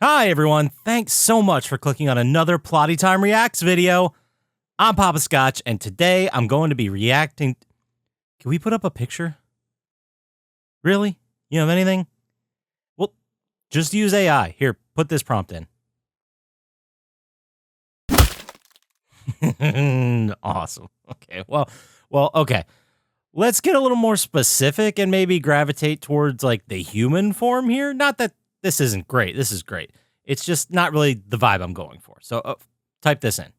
Hi everyone, thanks so much for clicking on another Plotty Time Reacts video. I'm Poppascotch, and today I'm going to be reacting... Can we put up a picture? Really? You have anything? Well, just use AI. Here, put this prompt in. Awesome. Okay, well, okay. Let's get a little more specific and maybe gravitate towards, like, the human form here. Not that this isn't great. This is great. It's just not really the vibe I'm going for. So type this in.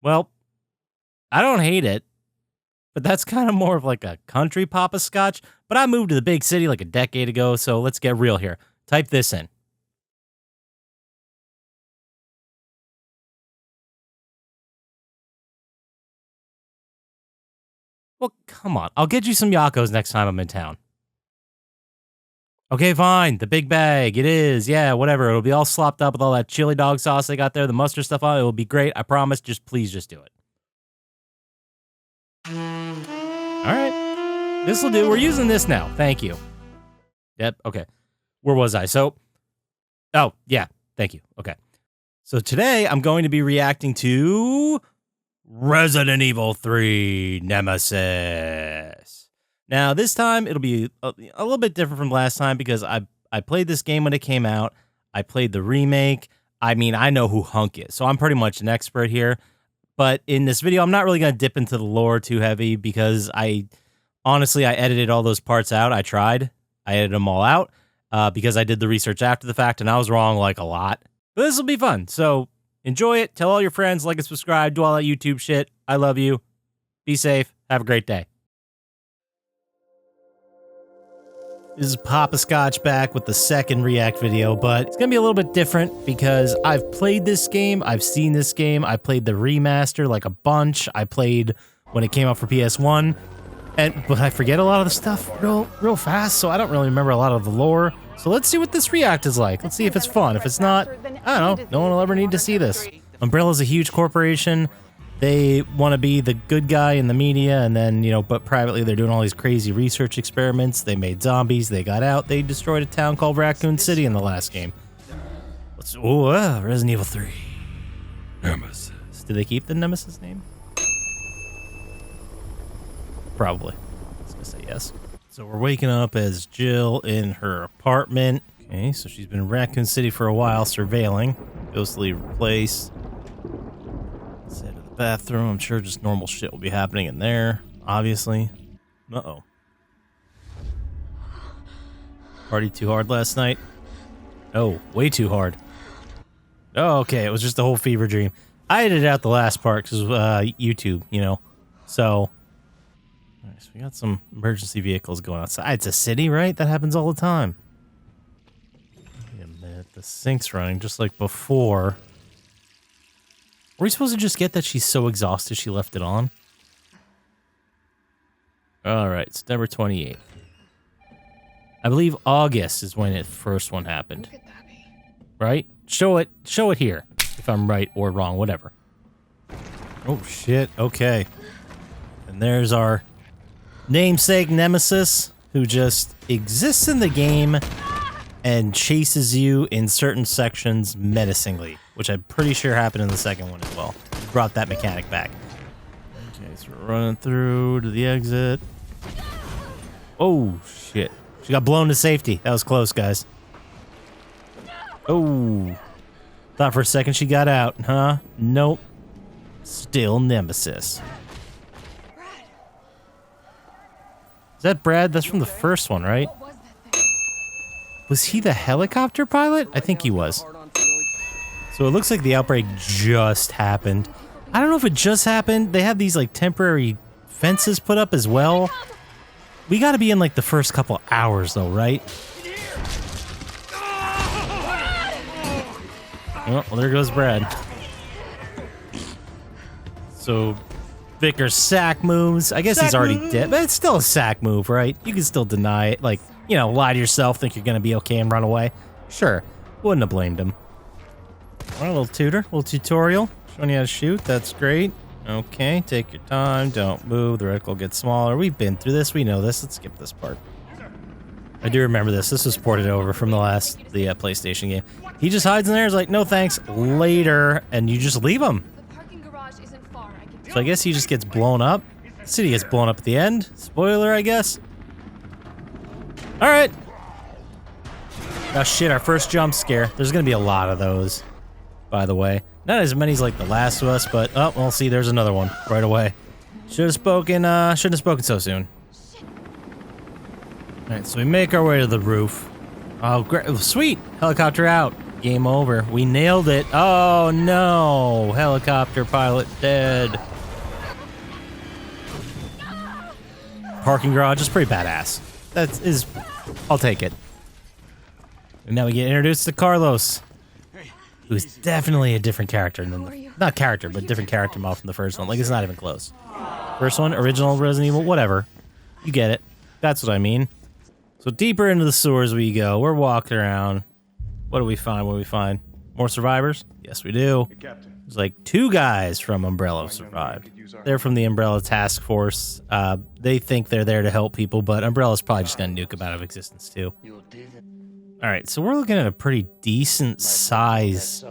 Well, I don't hate it, but that's kind of more of like a country Poppascotch. But I moved to the big city like a decade ago, so let's get real here. Type this in. Well, come on. I'll get you some Yakos next time I'm in town. Okay, fine. The big bag. It is. Yeah, whatever. It'll be all slopped up with all that chili dog sauce they got there, the mustard stuff on it. It will be great. I promise. Please just do it. All right. This will do. We're using this now. Thank you. Yep. Okay. Where was I? Oh, yeah. Thank you. Okay. So today I'm going to be reacting to Resident Evil 3 Nemesis. Now, this time, it'll be a little bit different from last time because I played this game when it came out. I played the remake. I mean, I know who Hunk is, so I'm pretty much an expert here. But in this video, I'm not really going to dip into the lore too heavy because honestly, I edited all those parts out. I tried. I edited them all out because I did the research after the fact, and I was wrong like a lot. But this will be fun, so enjoy it. Tell all your friends, like and subscribe, do all that YouTube shit. I love you. Be safe. Have a great day. This is Poppascotch back with the second react video, but it's going to be a little bit different because I've played this game, I've seen this game, I played the remaster like a bunch, I played when it came out for PS1, but I forget a lot of the stuff real fast, so I don't really remember a lot of the lore. So let's see what this react is like. Let's see if it's fun. If it's not, I don't know, no one will ever need to see this. Umbrella's a huge corporation. They want to be the good guy in the media, and then, but privately they're doing all these crazy research experiments. They made zombies, they got out, they destroyed a town called Raccoon City in the last game. Resident Evil 3. Nemesis. Did they keep the Nemesis name? Probably. I was gonna say yes. So we're waking up as Jill in her apartment. Okay, so she's been in Raccoon City for a while, surveilling. Ghostly place. Bathroom. I'm sure just normal shit will be happening in there, obviously. Uh-oh. Party too hard last night? Oh, way too hard. Oh, okay, it was just a whole fever dream. I edited out the last part because YouTube, So, all right, so we got some emergency vehicles going outside. It's a city, right? That happens all the time. Wait a minute, the sink's running just like before. Were we supposed to just get that she's so exhausted she left it on? Alright, September 28th. I believe August is when the first one happened. Right? Show it here. If I'm right or wrong, whatever. Oh shit, okay. And there's our namesake Nemesis, who just exists in the game and chases you in certain sections menacingly, which I'm pretty sure happened in the second one as well. Brought that mechanic back. Okay, so we're running through to the exit. Oh, shit. She got blown to safety. That was close, guys. Oh. Thought for a second she got out, huh? Nope. Still Nemesis. Is that Brad? That's from the first one, right? Was he the helicopter pilot? I think he was. So it looks like the outbreak just happened. I don't know if it just happened. They have these like temporary fences put up as well. We gotta be in like the first couple hours though, right? Oh, well, there goes Brad. So Vickers sack moves. I guess he's already dead, but it's still a sack move, right? You can still deny it. Like, lie to yourself, think you're gonna be okay and run away. Sure, wouldn't have blamed him. All right, a little tutorial, showing you how to shoot. That's great. Okay, take your time, don't move. The reticle gets smaller. We've been through this, we know this. Let's skip this part. I do remember this. This was ported over from the PlayStation game. He just hides in there. He's like, no thanks, later, and you just leave him. So I guess he just gets blown up. The city gets blown up at the end. Spoiler, I guess. All right. Oh shit, our first jump scare. There's gonna be a lot of those, by the way. Not as many as like The Last of Us, but oh, well, see, there's another one right away. Shouldn't have spoken so soon. All right, so we make our way to the roof. Oh, great, sweet, helicopter out. Game over. We nailed it. Oh no, helicopter pilot dead. Parking garage is pretty badass. I'll take it. And now we get introduced to Carlos, who's definitely a different character than not character, but different character model from the first one. Like, it's not even close. First one, original Resident Evil, whatever. You get it. That's what I mean. So deeper into the sewers we go. We're walking around. What do we find? What do we find? More survivors? Yes, we do. There's like 2 guys from Umbrella survived. They're from the Umbrella Task Force. They think they're there to help people, but Umbrella's probably just gonna nuke them out of existence too. All right, so we're looking at a pretty decent size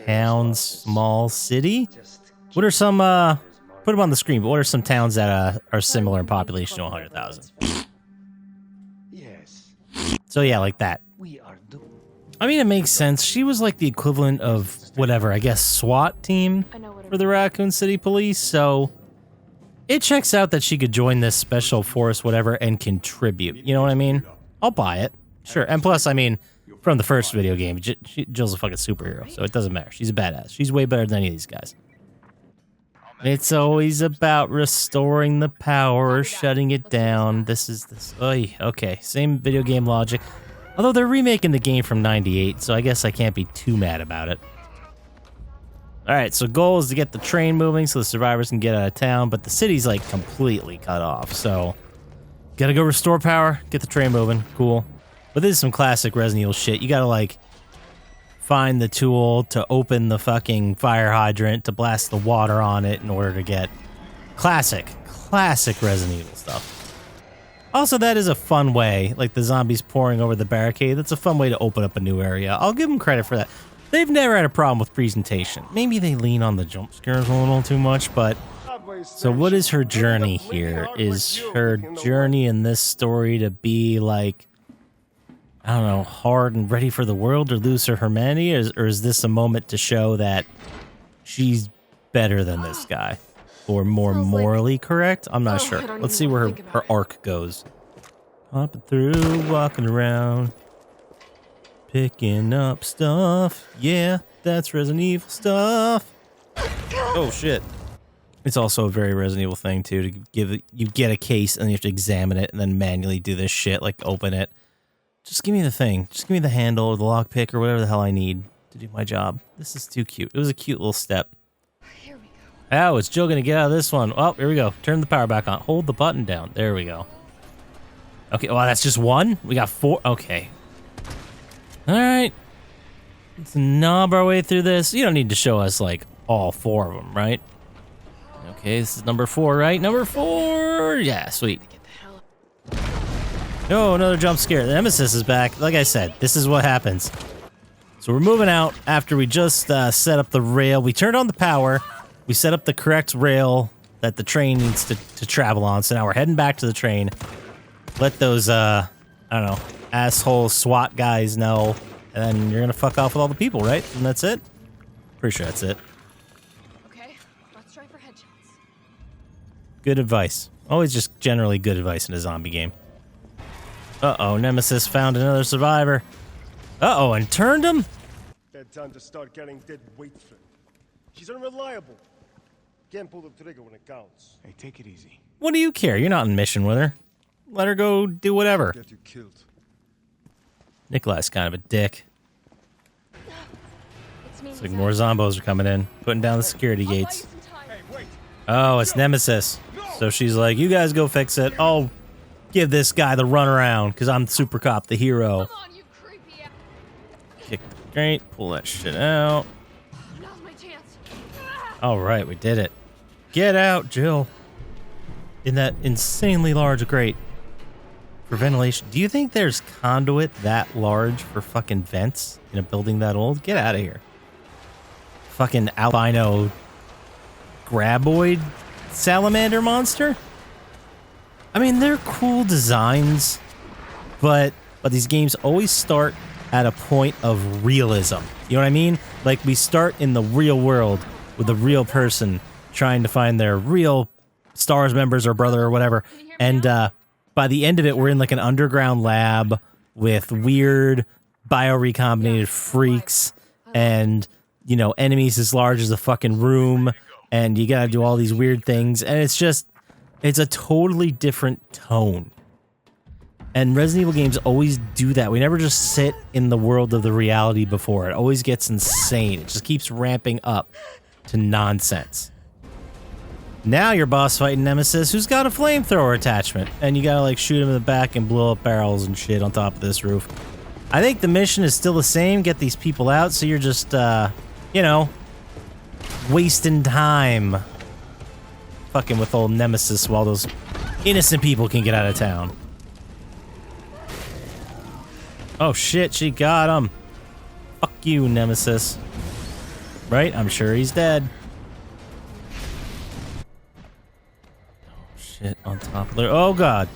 town, small city. What are some, put them on the screen, but what are some towns that are similar in population to 100,000? So yeah, like that. I mean, it makes sense. She was like the equivalent of whatever, I guess, SWAT team for the Raccoon City Police, so it checks out that she could join this special force, whatever, and contribute. You know what I mean? I'll buy it. Sure, and plus, I mean, from the first video game, Jill's a fucking superhero, so it doesn't matter. She's a badass. She's way better than any of these guys. It's always about restoring the power or shutting it down. Oy, okay, same video game logic. Although they're remaking the game from '98, so I guess I can't be too mad about it. Alright, so goal is to get the train moving so the survivors can get out of town, but the city's like completely cut off, so gotta go restore power, get the train moving, cool. But this is some classic Resident Evil shit. You gotta, like, find the tool to open the fucking fire hydrant to blast the water on it in order to get classic Resident Evil stuff. Also, that is a fun way, like the zombies pouring over the barricade. That's a fun way to open up a new area. I'll give them credit for that. They've never had a problem with presentation. Maybe they lean on the jump scares a little too much, but... So what is her journey here? Is her journey in this story to be, like... I don't know, hard and ready for the world or lose her humanity? Or is this a moment to show that she's better than this guy? Or more morally correct? I'm not sure. Let's see where her arc goes. Hopping through, walking around, picking up stuff. Yeah, that's Resident Evil stuff. Oh, shit. It's also a very Resident Evil thing, too, to you get a case and you have to examine it and then manually do this shit, like open it. Just give me the thing. Just give me the handle or the lockpick or whatever the hell I need to do my job. This is too cute. It was a cute little step. Here we go. Oh, it's Jill gonna get out of this one. Oh, here we go. Turn the power back on. Hold the button down. There we go. Okay, well, that's just one? We got 4. Okay. All right. Let's knob our way through this. You don't need to show us, like, all 4 of them, right? Okay, this is number 4, right? Number 4! Yeah, sweet. Oh, another jump scare. The Nemesis is back. Like I said, this is what happens. So we're moving out after we just set up the rail. We turned on the power. We set up the correct rail that the train needs to travel on. So now we're heading back to the train. Let those, I don't know, asshole SWAT guys know. And then you're going to fuck off with all the people, right? And that's it? Pretty sure that's it. Okay, let's try for headshots. Good advice. Always just generally good advice in a zombie game. Uh-oh, Nemesis found another survivor. Uh-oh, and turned him? Bad time to start getting dead weight, friend. She's unreliable. Can't pull the trigger when it counts. Hey, take it easy. What do you care? You're not in mission with her. Let her go do whatever. Get you killed. Nikolai's kind of a dick. It's like more zombos are coming in, putting down the security gates. Oh, it's Nemesis. So she's like, you guys go fix it. I'll give this guy the runaround, because I'm Super Cop, the hero. Come on, you creepy. Kick the grate, pull that shit out. Now's my chance. All right, we did it. Get out, Jill. In that insanely large grate. for ventilation. Do you think there's conduit that large for fucking vents in a building that old? Get out of here. Fucking albino graboid salamander monster? I mean, they're cool designs, but these games always start at a point of realism. You know what I mean? Like, we start in the real world with a real person trying to find their real STARS members or brother or whatever. And by the end of it, we're in like an underground lab with weird biorecombinated freaks and, you know, enemies as large as a fucking room. And you gotta do all these weird things. And it's just, it's a totally different tone. And Resident Evil games always do that. We never just sit in the world of the reality before. It always gets insane. It just keeps ramping up to nonsense. Now you're boss fighting Nemesis, who's got a flamethrower attachment. And you gotta like shoot him in the back and blow up barrels and shit on top of this roof. I think the mission is still the same. Get these people out, so you're just, you know, wasting time fucking with old Nemesis while those innocent people can get out of town. Oh shit, she got him. Fuck you, Nemesis. Right? I'm sure he's dead. Oh shit, on top of there. Oh god.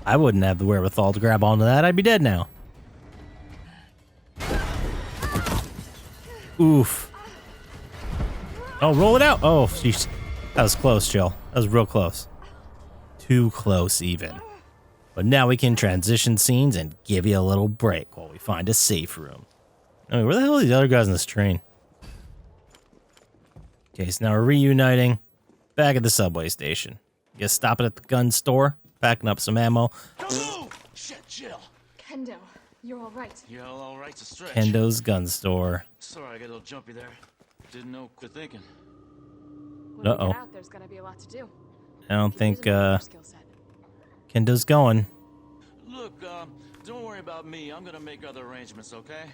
I wouldn't have the wherewithal to grab onto that. I'd be dead now. Oof. Oh, roll it out. Oh, jeez. That was close, Jill. That was real close. Too close, even. But now we can transition scenes and give you a little break while we find a safe room. I mean, where the hell are these other guys on this train? Okay, so now we're reuniting back at the subway station. Guess stopping at the gun store, packing up some ammo. Shit, Jill. Kendo, you're all right. Yeah, all right to stretch. Kendo's gun store. Sorry, I got a little jumpy there. Didn't know. Quit thinking. When we Uh-oh. get out, there's gonna be a lot to do. I don't think, Use another skill set. Kendo's going. Look, don't worry about me. I'm gonna make other arrangements, okay?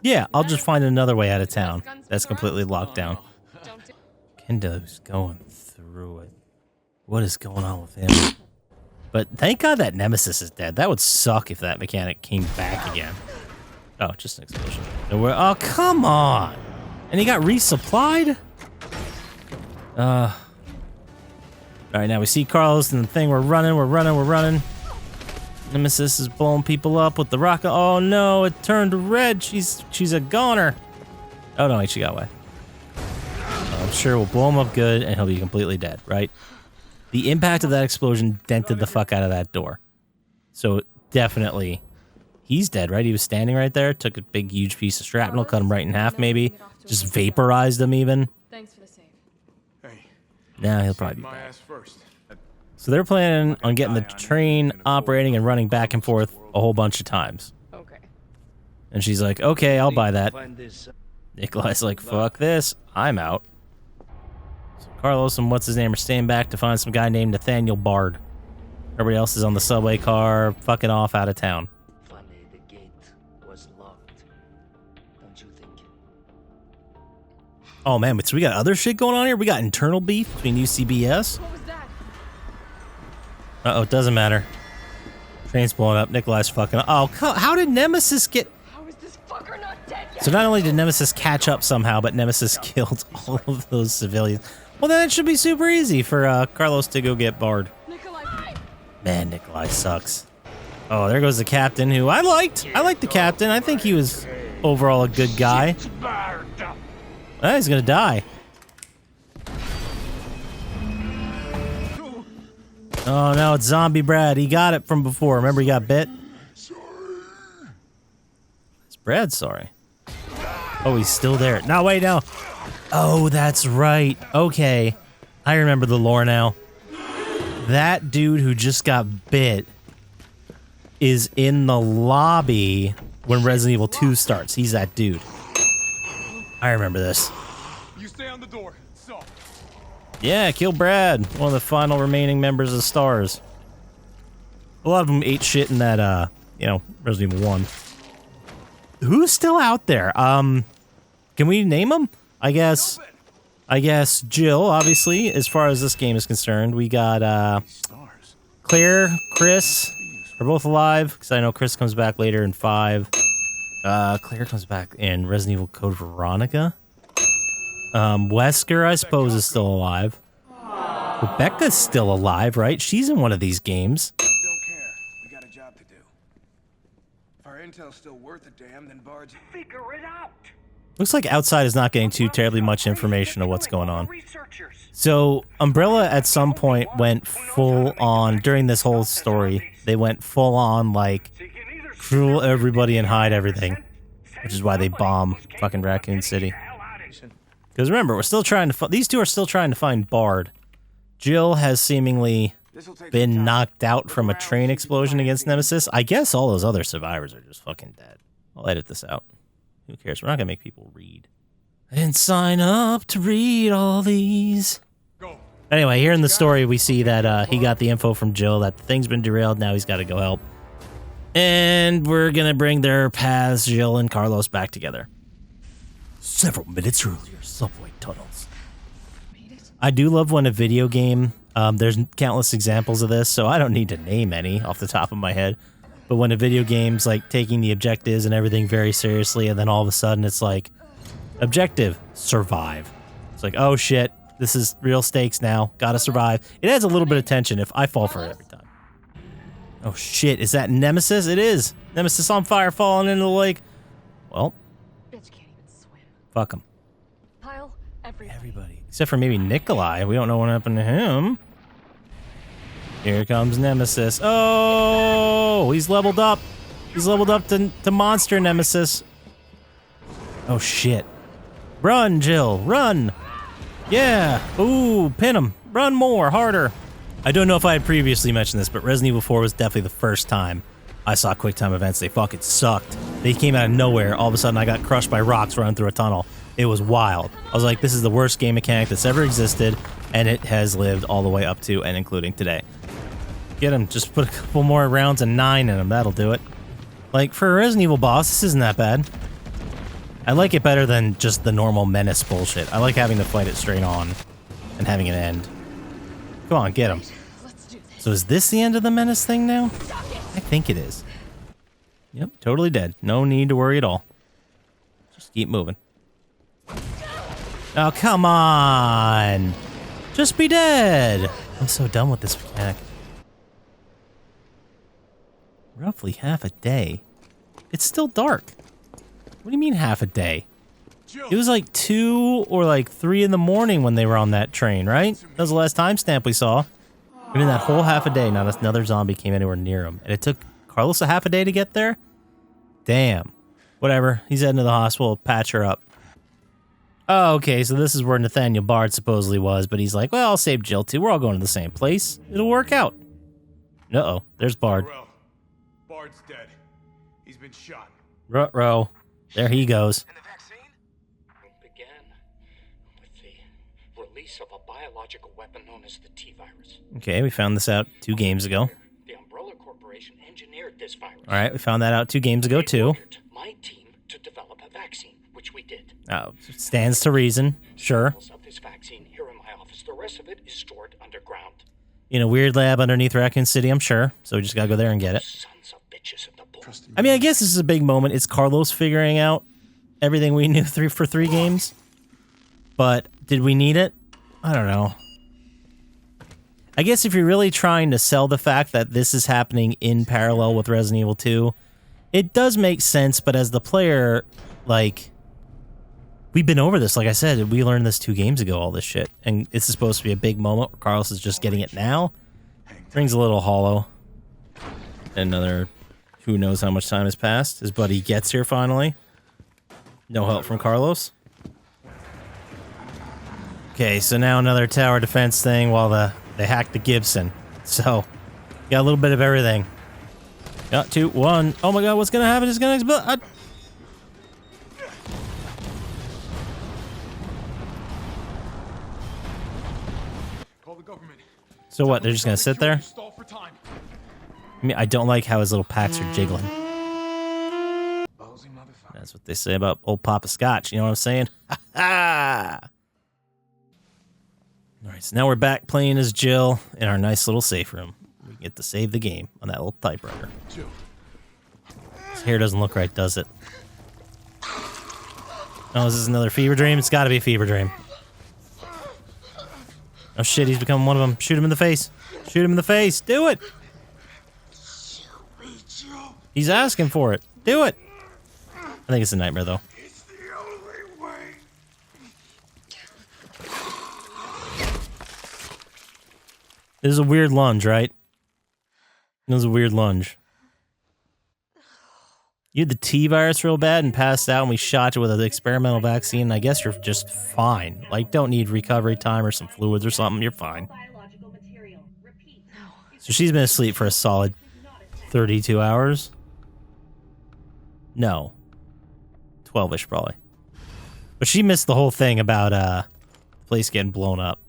Yeah, I'll just find another way out of town that's completely locked down. Don't do Kendo's going through it. What is going on with him? But thank God that Nemesis is dead. That would suck if that mechanic came back again. Oh, just an explosion. Oh, come on! And he got resupplied? Alright, now we see Carlos and the thing. We're running. Nemesis is blowing people up with the rocket. Oh no, it turned red. She's a goner. Oh no, wait, she got away. I'm sure we'll blow him up good and he'll be completely dead, right? The impact of that explosion dented the fuck out of that door. So definitely, he's dead, right? He was standing right there, took a big, huge piece of shrapnel, cut him right in half maybe. Just vaporized him even. Thanks for the save. Hey, Now he'll probably be my dead. ass first. So they're planning on getting the train operating and running back and forth a whole bunch of times. Okay. And she's like, okay, I'll buy that. Nikolai's like, fuck this, I'm out. So Carlos and what's his name are staying back to find some guy named Nathaniel Bard. Everybody else is on the subway car, fucking off out of town. Funny, the gate was locked. Don't you think? Oh man, so we got other shit going on here? We got internal beef between UCBS? What was that? Uh-oh, it doesn't matter. Train's blowing up, Nikolai's fucking... Oh, how did Nemesis get... How is this fucker not dead yet? So not only did Nemesis catch up somehow, but Nemesis killed all of those civilians. Well, then it should be super easy for Carlos to go get Bard. Nikolai. Man, Nikolai sucks. Oh, there goes the captain, who I liked. I liked the captain. I think he was overall a good guy. Oh, he's gonna die. Oh no, it's Zombie Brad. He got it from before. Remember he got bit? It's Brad, sorry. Oh, he's still there. No, wait, no. Oh, that's right. Okay. I remember the lore now. That dude who just got bit is in the lobby when Resident Evil 2 starts. He's that dude. I remember this. You stay on the door. So. Yeah, kill Brad, one of the final remaining members of STARS. A lot of them ate shit in that, you know, Resident Evil 1. Who's still out there? Can we name them? I guess Jill, obviously, as far as this game is concerned. We got, Claire, Chris, are both alive, because I know Chris comes back later in 5. Claire comes back in Resident Evil Code Veronica. Wesker, I suppose, is still alive. Rebecca's still alive, right? She's in one of these games. Don't care. We got a job to do. If our intel's still worth a damn, then Bard's... Figure it out. Looks like Outside is not getting too terribly much information of what's going on. So, Umbrella at some point went full on, during this whole story, they went full on, like, kill everybody and hide everything. Which is why they bomb fucking Raccoon City. Because remember, we're still trying to these two are still trying to find Bard. Jill has seemingly been knocked out from a train explosion against Nemesis. I guess all those other survivors are just fucking dead. I'll edit this out. Who cares? We're not gonna make people read. I didn't sign up to read all these. Anyway, here in the story, we see that he got the info from Jill that the thing's been derailed. Now he's got to go help. And we're gonna bring their paths, Jill and Carlos, back together. Several minutes earlier, subway tunnels. I do love when a video game, there's countless examples of this, so I don't need to name any off the top of my head. But when a video game's like taking the objectives and everything very seriously, and then all of a sudden it's like, objective, survive. It's like, oh shit, this is real stakes now, gotta survive. It adds a little bit of tension if I fall for it every time. Oh shit, is that Nemesis? It is! Nemesis on fire falling into the lake. Well, Bitch can't even swim. fuck him. Pile Everybody. Except for maybe Nikolai. We don't know what happened to him. Here comes Nemesis. Oh, he's leveled up. He's leveled up to monster Nemesis. Oh, shit. Run, Jill. Run. Yeah. Ooh, pin him. Run more, harder. I don't know if I had previously mentioned this, but Resident Evil 4 was definitely the first time I saw QuickTime events. They fucking sucked. They came out of nowhere. All of a sudden, I got crushed by rocks running through a tunnel. It was wild. I was like, this is the worst game mechanic that's ever existed, and it has lived all the way up to and including today. Get him. Just put a couple more rounds of 9 in him. That'll do it. Like, for a Resident Evil boss, this isn't that bad. I like it better than just the normal menace bullshit. I like having to fight it straight on and having an end. Come on, get him. Let's do this. So is this the end of the menace thing now? I think it is. Yep, totally dead. No need to worry at all. Just keep moving. Oh, come on! Just be dead! I'm so done with this mechanic. Roughly half a day. It's still dark. What do you mean half a day? It was like 2 or like 3 in the morning when they were on that train, right? That was the last timestamp we saw. And in that whole half a day, not another zombie came anywhere near him. And it took Carlos a half a day to get there? Damn. Whatever. He's heading to the hospital. Patch her up. Oh, okay, so this is where Nathaniel Bard supposedly was, but he's like, well, I'll save Jill too. We're all going to the same place. It'll work out. Uh-oh, there's Bard. Bard's dead. He's been shot. Ruh-roh. There he goes. And the vaccine? It began with the release of a biological weapon known as the T-virus. Okay, we found this out 2 games ago. The Umbrella Corporation engineered this virus. All right, we found that out 2 games ago, too. Ordered my team to develop a vaccine, which we did. Oh, stands to reason. Sure. Samples of this vaccine here in my office. The rest of it is stored underground. In a weird lab underneath Raccoon City, I'm sure. So we just gotta go there and get it. Sons of bitches in the bull. I mean, I guess this is a big moment. It's Carlos figuring out everything we knew for 3 games. But did we need it? I don't know. I guess if you're really trying to sell the fact that this is happening in parallel with Resident Evil 2, it does make sense, but as the player, like, we've been over this, like I said, we learned this 2 games ago, all this shit, and it's supposed to be a big moment where Carlos is just getting it now. Rings a little hollow. Another, who knows how much time has passed. His buddy gets here finally. No help from Carlos. Okay, so now another tower defense thing while they hack the Gibson. So, got a little bit of everything. Got 2, 1. Oh my god, what's gonna happen? It's gonna explode. Call the government. So what, they're just gonna sit there? Stall for time. I mean, I don't like how his little packs are jiggling. Ballsy motherfucker. That's what they say about old Poppascotch, you know what I'm saying? Ha ha! Alright, so now we're back playing as Jill in our nice little safe room. We get to save the game on that little typewriter. His hair doesn't look right, does it? Oh, is this another fever dream? It's gotta be a fever dream. Oh shit, he's becoming one of them. Shoot him in the face. Shoot him in the face. Do it! He's asking for it. Do it! I think it's a nightmare, though. It's the only way. This is a weird lunge, right? It was a weird lunge. You had the T virus real bad and passed out, and we shot you with an experimental vaccine, and I guess you're just fine. Like, don't need recovery time or some fluids or something. You're fine. So she's been asleep for a solid 32 hours? No. 12-ish, probably. But she missed the whole thing about, the place getting blown up.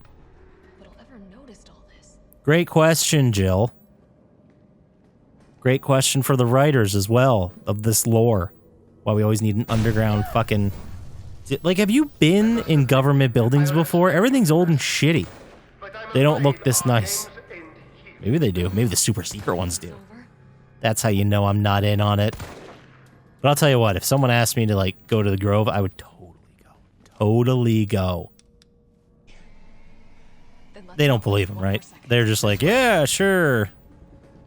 Who'd ever noticed all this? Great question, Jill. Great question for the writers as well of this lore. Why we always need an underground fucking... Like, have you been in government buildings before? Everything's old and shitty. They don't look this nice. Maybe they do. Maybe the super secret ones do. That's how you know I'm not in on it. But I'll tell you what, if someone asked me to, like, go to the Grove, I would totally go. Totally go. They don't believe them, right? They're just like, yeah, sure.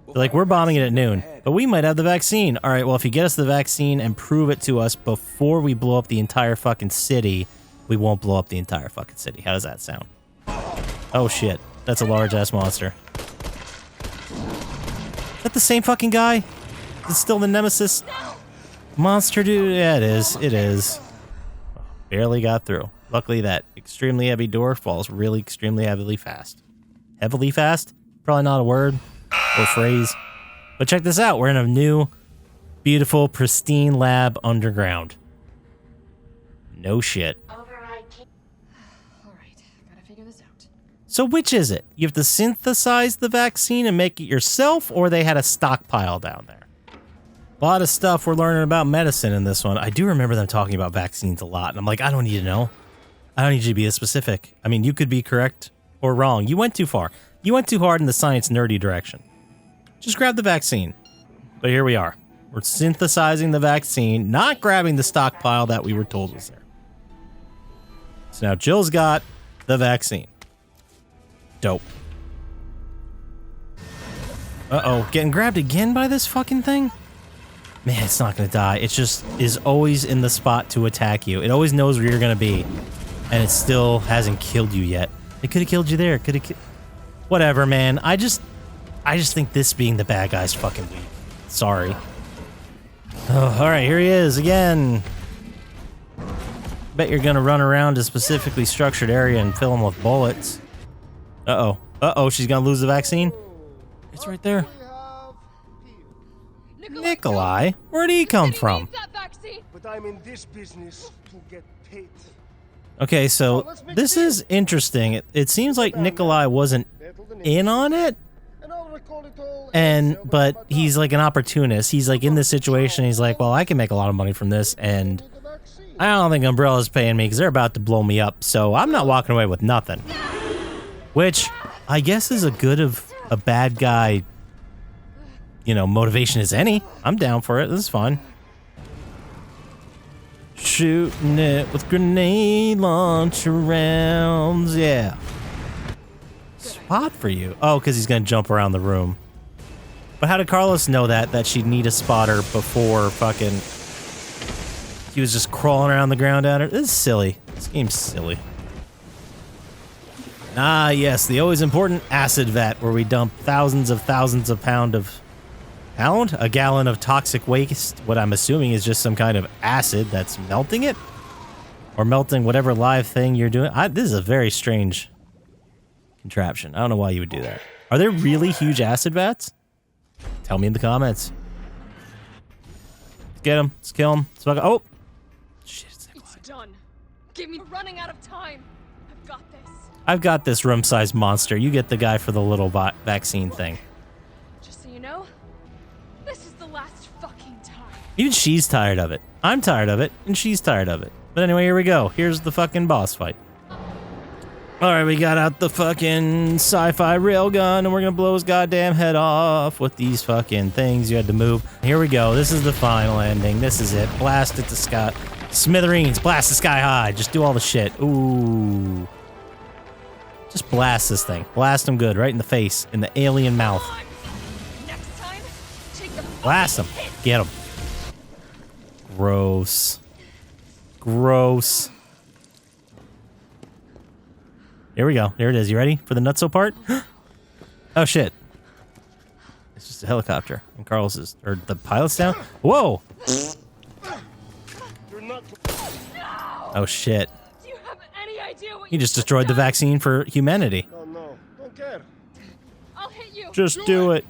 They're like, we're bombing it at noon, but we might have the vaccine. All right, well, if you get us the vaccine and prove it to us before we blow up the entire fucking city, we won't blow up the entire fucking city. How does that sound? Oh, shit. That's a large-ass monster. Is that the same fucking guy? Is it still the Nemesis monster dude? Yeah, it is. It is. Barely got through. Luckily, that extremely heavy door falls really extremely heavily fast. Heavily fast? Probably not a word or phrase. But check this out. We're in a new, beautiful, pristine lab underground. No shit. Alright, gotta figure this out. So which is it? You have to synthesize the vaccine and make it yourself, or they had a stockpile down there? A lot of stuff we're learning about medicine in this one. I do remember them talking about vaccines a lot, and I'm like, I don't need to know. I don't need you to be as specific. I mean, you could be correct or wrong. You went too far. You went too hard in the science nerdy direction. Just grab the vaccine. But here we are. We're synthesizing the vaccine, not grabbing the stockpile that we were told was there. So now Jill's got the vaccine. Dope. Uh-oh, getting grabbed again by this fucking thing? Man, it's not gonna die. It just is always in the spot to attack you. It always knows where you're gonna be. And it still hasn't killed you yet. It could have killed you there. Could have whatever, man. I just think this being the bad guy's fucking weak. Sorry. Oh, alright, here he is again. Bet you're gonna run around a specifically structured area and fill him with bullets. Uh-oh. Uh-oh, she's gonna lose the vaccine? It's right there. Nikolai? Where'd he come from? But I'm in this business to get paid. Okay, so this is interesting. It seems like Nikolai wasn't in on it, but he's like an opportunist. He's like in this situation. He's like, well, I can make a lot of money from this, and I don't think Umbrella's paying me because they're about to blow me up, so I'm not walking away with nothing. Which I guess is a good of a bad guy, you know, motivation as any. I'm down for it. This is fun. Shooting it with grenade launcher rounds. Yeah. Spot for you. Oh, because he's going to jump around the room. But how did Carlos know that she'd need a spotter before fucking... He was just crawling around the ground at her? This is silly. This game's silly. Ah, yes. The always important acid vat where we dump thousands of a gallon of toxic waste, what I'm assuming is just some kind of acid that's melting it? Or melting whatever live thing you're doing. This is a very strange contraption. I don't know why you would do that. Are there really huge acid vats? Tell me in the comments. Let's get him. Let's kill him. Oh! Shit, it's Nikolai. It's done. Give me running out of time. I've got this. I've got this room-sized monster. You get the guy for the little vaccine thing. Just so you know, this is the last fucking time. Even she's tired of it. I'm tired of it, and she's tired of it. But anyway, here we go. Here's the fucking boss fight. All right, we got out the fucking sci-fi railgun, and we're gonna blow his goddamn head off with these fucking things you had to move. Here we go. This is the final ending. This is it. Blast it to sky. Smithereens. Blast the sky high. Just do all the shit. Ooh. Just blast this thing. Blast him good, right in the face, in the alien mouth. Next time, take the Blast him. Get him. Gross. Gross. Here we go. There it is. You ready for the nutso part? Oh, shit. It's just a helicopter. And Carlos is... Or the pilot's down? Whoa! You're not. Oh, shit. Do you have any idea what He just destroyed the vaccine for humanity. Oh no, don't care. I'll hit you. Just do it.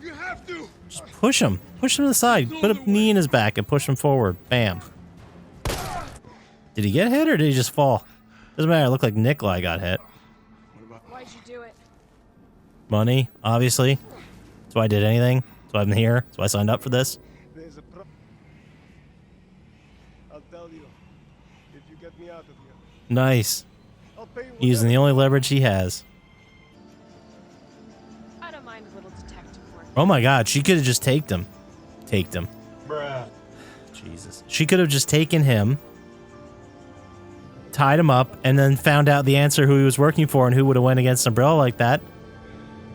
You have to. Just push him. Push him to the side. Put a knee in his back and push him forward. Bam. Did he get hit or did he just fall? Doesn't matter. It looked like Nikolai got hit. Why'd you do it? Money, obviously. That's why I did anything. That's why I'm here. That's why I signed up for this. There's a I'll tell you. If you get me out of here, Nice. I'll pay you. Using the only leverage he has. I don't mind a little detective work. Oh my god, she could have just taked him. Taked him. Bruh. Jesus. She could have just taken him, tied him up, and then found out the answer who he was working for and who would have went against Umbrella like that.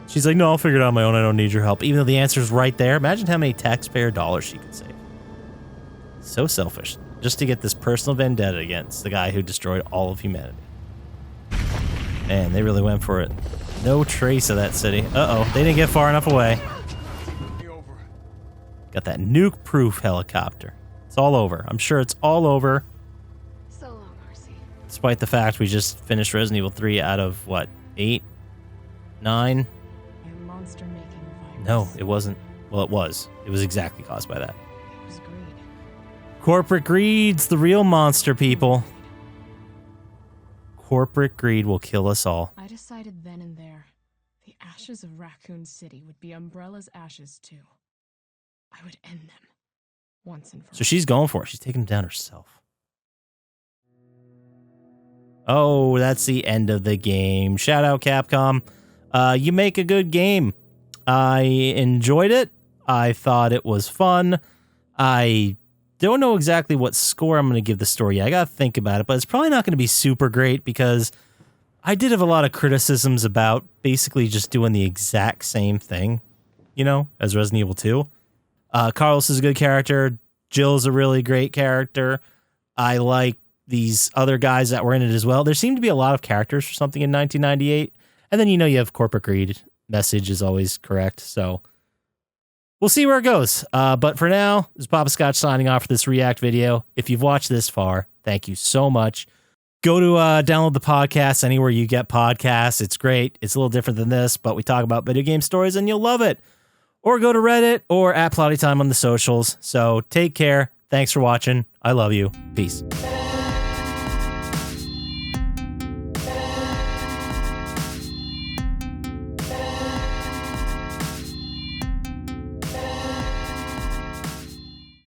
She's like, no, I'll figure it out on my own. I don't need your help. Even though the answer's right there. Imagine how many taxpayer dollars she could save. So selfish. Just to get this personal vendetta against the guy who destroyed all of humanity. Man, they really went for it. No trace of that city. Uh-oh, they didn't get far enough away. Got that nuke-proof helicopter. It's all over. I'm sure it's all over. So long, RC. Despite the fact we just finished Resident Evil 3 out of, what, 8? 9? Your monster-making virus. No, it wasn't. Well, it was. It was exactly caused by that. It was greed. Corporate greed's the real monster, people. Corporate greed will kill us all. I decided then and there, the ashes of Raccoon City would be Umbrella's ashes too. I would end them, once and for all. So she's going for it. She's taking him down herself. Oh, that's the end of the game. Shout out Capcom. You make a good game. I enjoyed it. I thought it was fun. I don't know exactly what score I'm going to give the story yet. I got to think about it, but it's probably not going to be super great because I did have a lot of criticisms about basically just doing the exact same thing, you know, as Resident Evil 2. Carlos is a good character. Jill's a really great character. I like these other guys that were in it as well. There seemed to be a lot of characters for something in 1998. And then, you know, you have corporate greed. Message is always correct. So we'll see where it goes. But for now, this is Poppascotch signing off for this react video. If you've watched this far, thank you so much. Go to download the podcast anywhere you get podcasts. It's great. It's a little different than this, but we talk about video game stories and you'll love it. Or go to Reddit or at Plotty Time on the socials. So take care. Thanks for watching. I love you. Peace.